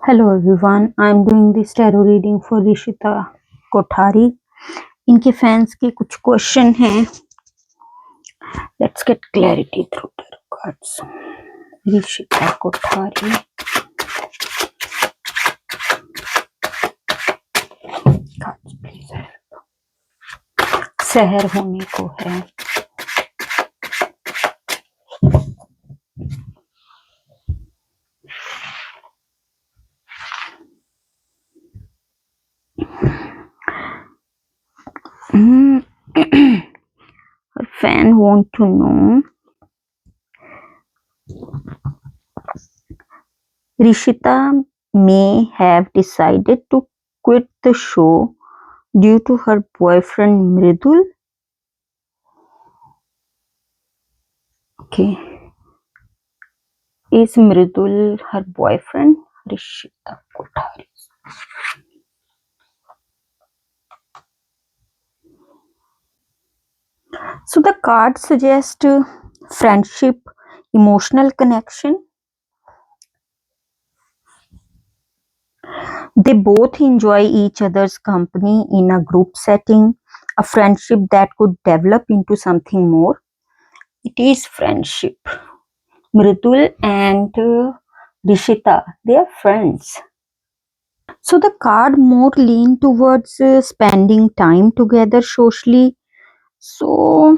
Hello everyone, I am doing this tarot reading for Rishita Kothari. इनके fans के कुछ question हैं. Let's get clarity through the cards. Rishita Kothari. Cards please. सहर होने को है. Her fan want to know. Rishita may have decided to quit the show due to her boyfriend Mridul. Okay. Is Mridul her boyfriend? Rishita Kothari. So the cards suggest friendship, emotional connection. They both enjoy each other's company in a group setting, a friendship that could develop into something more. It is friendship. Mridul and Rishita, they are friends. So the card more lean towards spending time together socially. So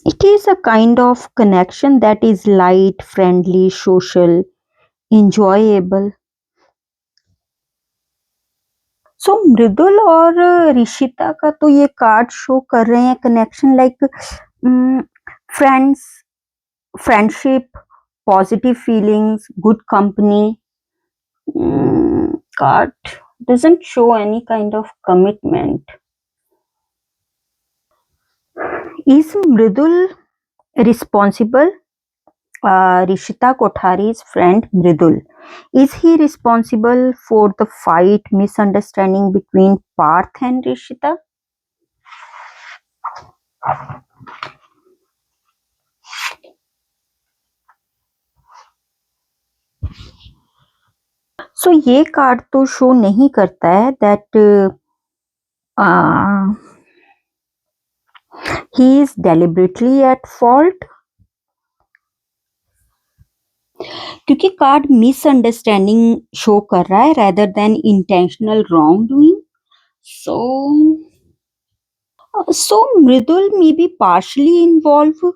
it is a kind of connection that is light, friendly, social, enjoyable. सो मृदुल और ऋषिता का तो ये card show कर रहे हैं connection like friends, friendship, positive feelings, good company. Card doesn't show any kind of commitment. Is Mridul responsible? Rishita Kothari's friend Mridul. Is he responsible for the fight, misunderstanding between Parth and Rishita? So ये card तो show नहीं करता है that he is deliberately at fault, क्योंकि card misunderstanding show कर रहा है rather than intentional wrong doing. So Mridul may be partially involve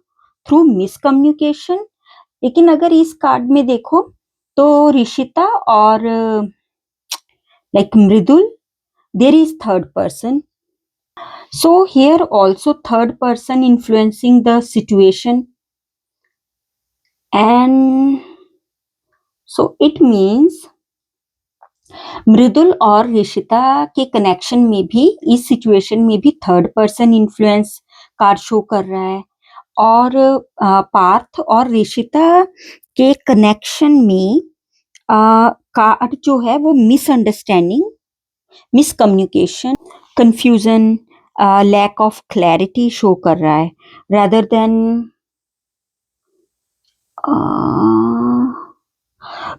through miscommunication. लेकिन अगर इस कार्ड में देखो तो ऋषिता और like Mridul, there is third person. So here also third person influencing the situation, and so it means मृदुल और ऋषिता के कनेक्शन में भी, इस सिचुएशन में भी third person influence card show कर रहा है. और पार्थ और ऋषिता के कनेक्शन में कार्ड जो है वो misunderstanding, miscommunication, confusion, lack of clarity show कर रहा है rather than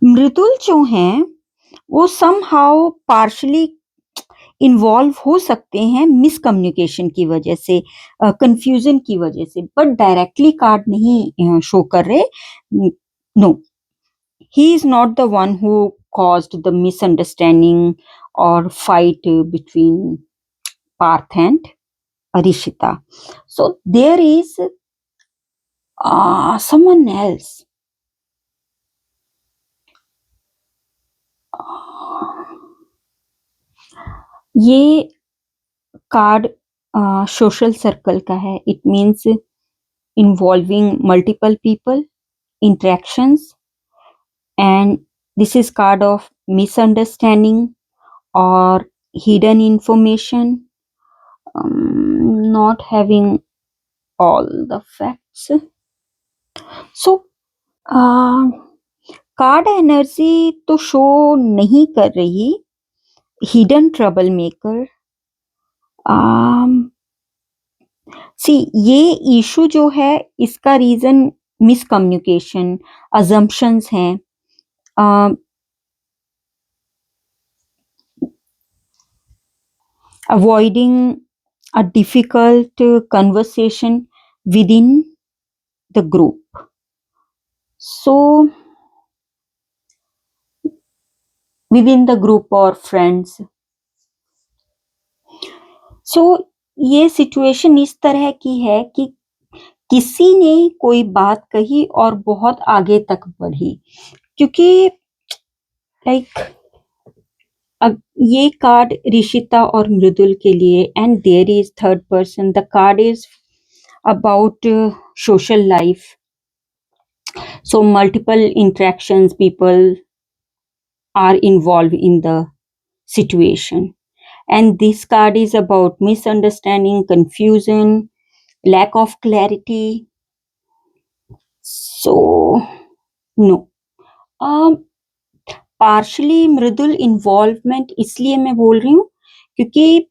मृदुल जो हैं वो somehow partially इन्वॉल्व हो सकते हैं मिसकम्युनिकेशन की वजह से, कंफ्यूजन की वजह से, बट डायरेक्टली कार्ड नहीं शो कर रहे. No, he is not the one who caused the misunderstanding or fight between Parth and Rishita. So there is someone else. ये कार्ड सोशल सर्कल का है. It means involving multiple people, interactions, and this is card of misunderstanding or hidden information, not having all the facts. So card energy तो show नहीं कर रही hidden trouble maker. सी ये issue जो है इसका रीजन मिसकम्युनिकेशन, assumptions हैं, avoiding a difficult conversation within the group. So, within the group or friends. So, ये सिचुएशन इस तरह की है कि किसी ने कोई बात कही और बहुत आगे तक बढ़ी, क्योंकि लाइक अब ये कार्ड ऋषिता और मृदुल के लिए, and there is third person, the card is about social life. So multiple interactions, people are involved in the situation, and this card is about misunderstanding, confusion, lack of clarity. So no, partially Mridul involvement इसलिए मैं बोल रही हूँ क्योंकि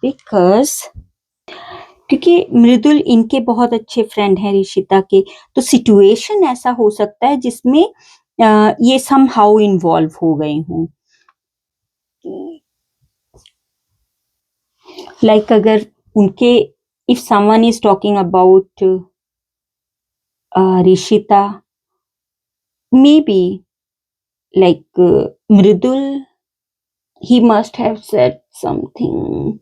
because क्योंकि मृदुल इनके बहुत अच्छे फ्रेंड हैं ऋषिता के, तो सिचुएशन ऐसा हो सकता है जिसमें ये समहाउ इन्वॉल्व हो गए हों. लाइक अगर उनके, if someone is talking about Rishita, maybe like Mridul, he must have said something.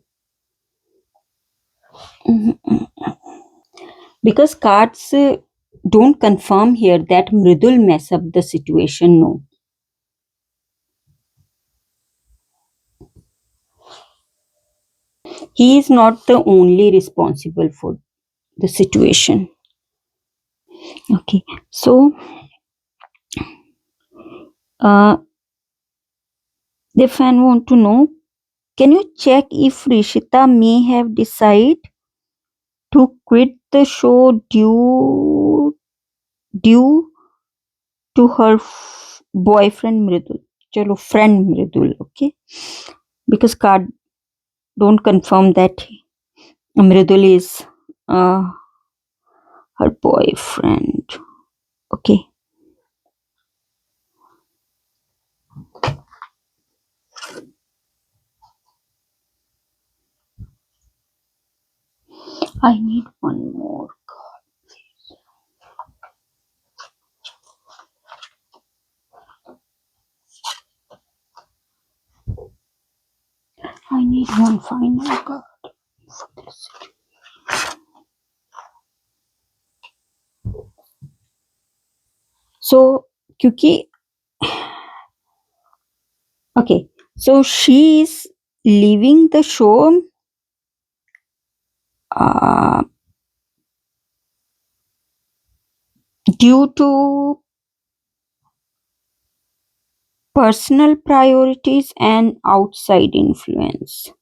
Because cards don't confirm here that Mridul mess up the situation, no. He is not the only responsible for the situation. Okay, so the fan want to know, can you check if Rishita may have decided to quit the show due to her boyfriend Mridul? Chalo, friend Mridul, okay? Because card don't confirm that Mridul is her boyfriend. Okay. I need one more card, please. I need one final card for this. So, क्योंकि okay, so she is leaving the show due to personal priorities and outside influence.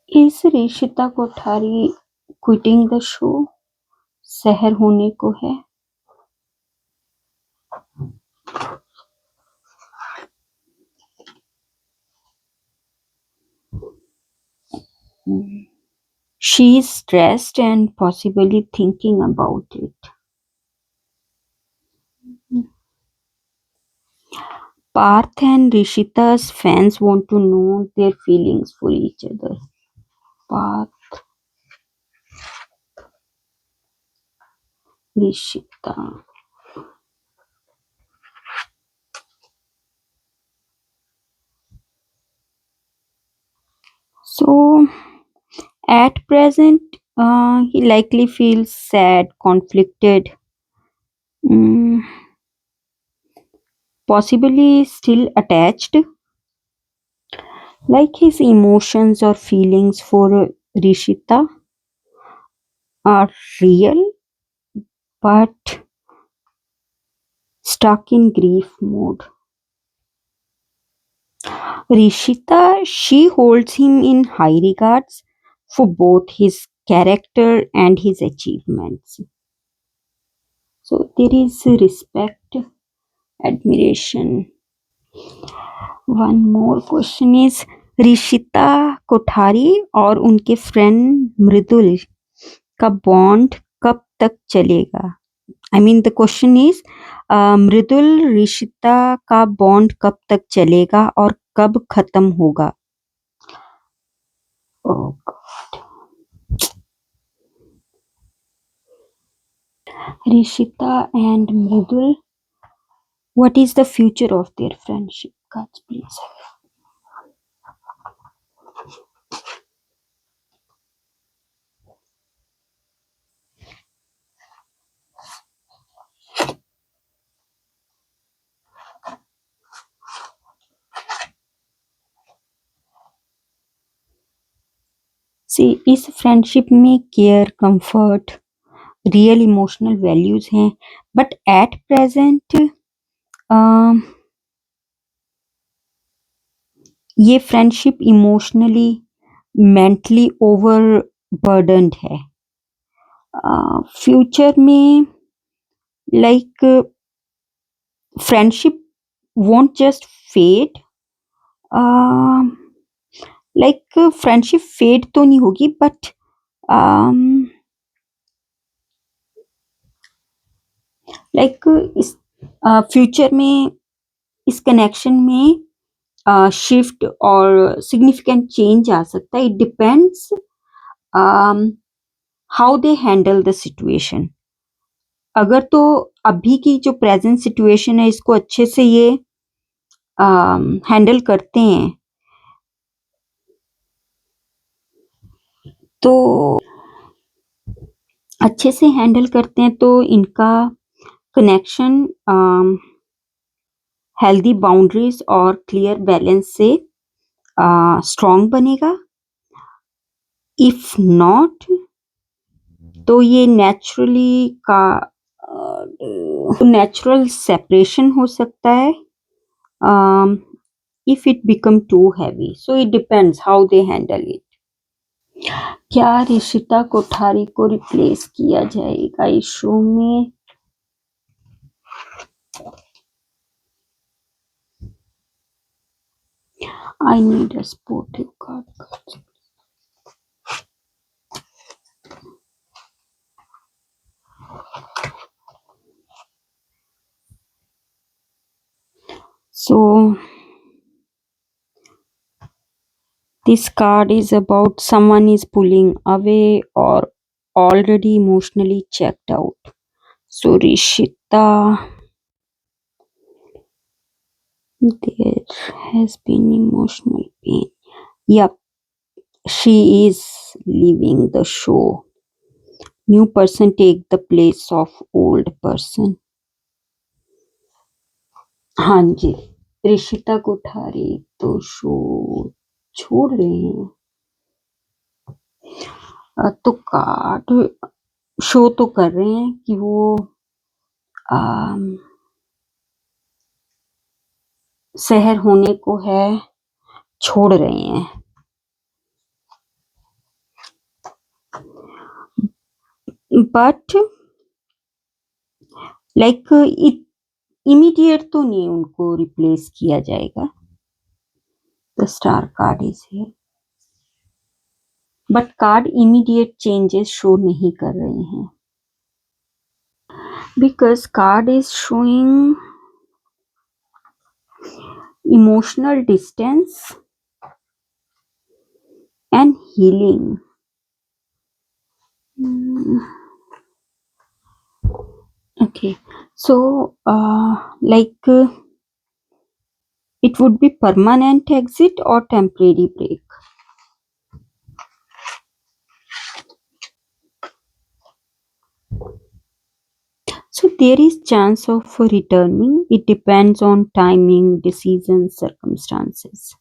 Is Rishita Kothari quitting the show? सहर होने को है. She is stressed and possibly thinking about it. Parth and Rishita's fans want to know their feelings for each other. Parth, Rishita. So, at present, he likely feels sad, conflicted, possibly still attached. Like his emotions or feelings for Rishita are real, but stuck in grief mode. Rishita, she holds him in high regards for both his character and his achievements. So there is respect, admiration. One more question is, Rishita Kothari और उनके friend मृदुल का bond कब तक चलेगा? I mean the question is Mridul Rishita का bond कब तक चलेगा और कब खत्म होगा? Oh God. Rishita and Mridul, what is the future of their friendship? Gods, please. See, इस फ्रेंडशिप में care, comfort, real emotional values हैं, बट एट प्रेजेंट ये friendship emotionally, mentally overburdened है। फ्यूचर में like friendship won't just fade, like friendship fade तो नहीं होगी, but like इस फ्यूचर में इस कनेक्शन में शिफ्ट और सिग्निफिकेंट चेंज आ सकता है। It depends how they handle the situation. अगर तो अभी की जो प्रेजेंट सिचुएशन है इसको अच्छे से ये हैंडल करते हैं तो अच्छे से हैंडल करते हैं तो इनका कनेक्शन हेल्दी बाउंड्रीज और क्लियर बैलेंस से स्ट्रॉन्ग बनेगा। इफ नॉट तो ये नेचुरल सेपरेशन हो सकता है if it become too heavy. So it depends how they handle it. क्या ऋषिता कोठारी को रिप्लेस किया जाएगा इस शो में? I need a sportive card. So this card is about someone is pulling away or already emotionally checked out. So Rishita, there has been emotional pain. Yep, she is leaving the show. New person take the place of old person. हाँ जी, ऋषिता कोठारी तो show छोड़ रहे हैं। तो card show तो कर रहे हैं कि वो शहर होने को है, छोड़ रहे हैं। बट लाइक इमीडिएट तो नहीं उनको रिप्लेस किया जाएगा। The star card is here, but card immediate changes show नहीं कर रहे हैं because card is showing emotional distance and healing. Okay, so like it would be permanent exit or temporary break. So there is chance of returning. It depends on timing, decisions, circumstances.